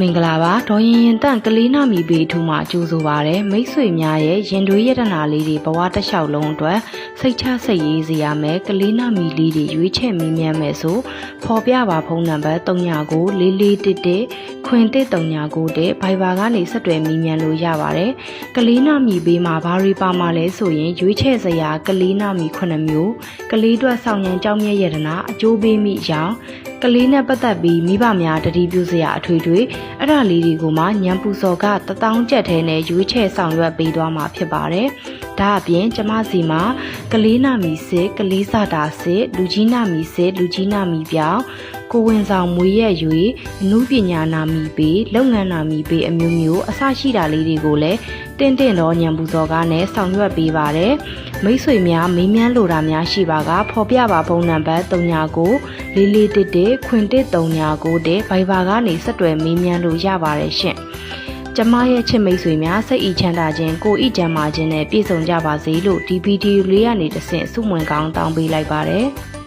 မင်္ဂလာပါဒေါ်ရင်တန့်ကလေးနာမီဘေးထူမှာကြိုးဆိုပါရယ်မိတ်ဆွေများရဲ့ရင်တွေးရတနာလေးတွေဘဝတစ်လျှောက်လုံးအတွက်စိတ်ချစိတ်ရေးစေရမယ်ကလေးနာမီလေးတွေရွေးချယ်မင်းမြတ်မယ်ဆိုဖော်ပြပါဖုန်းနံပါတ်399441ခွင်1339တဲ့ဘိုင်ဘာကနေဆက်သွယ်မင်းမြတ်လို့ရပါတယ်ကလေးနာမီဘေးမှာဘာတွေပါမှာလဲဆိုရင်ရွေးချယ်စရာကလေးနာမီ9မျိုးကလေးအတွက်ဆောင်ရန်ကြောင်းမြတ်ရတနာအကျိုးပေးမိကြောင်းကလေးနဲ့ပတ်သက်ပြီးမိဘများတတိပြုစရာအထွေထွေအဲ့ဒါလေးတွေကိုမှညံပူစော်က1000ကျပ်ထဲနဲ့ရွေးချယ်ဆောင်ရွက်ပေးသွားမှာဖြစ်ပါတယ်။ဒါအပြင်ကျမစီမှာကလေးနာမီစစ်ကလေးစတာစစ်လူကြီးနာမီစစ်လူကြီးနာမီပြောင်းကိုဝင်ဆောင်မွေရက်၍အမှုပညာနာမီပေးလုပ်ငန်းနာမီပေးအမျိုးမျိုးအစရှိတာလေးတွေကိုလည်းတင့်တော့ညံပူစော်ကနဲ့ဆောင်ရွက်ပေးပါတယ်။မိတ်ဆွေများမေးမြန်းလိုတာများရှိပါကဖော်ပြပါဖုန်းနံပါတ်399441ခွင်1339တဲ့ဘိုင်ဘာကနေဆက်သွယ်မေးမြန်းလို့ရပါတယ်ရှင်။ကျမရဲ့ချစ်မိတ်ဆွေများစိတ်ဤချမ်းသာခြင်းကိုဤကျမ်းမာခြင်းနဲ့ပြည့်စုံကြပါစေလို့ဒီဗီဒီယိုလေးကနေတဆင့်ဆုမွန်ကောင်းတောင်းပေးလိုက်ပါတယ်။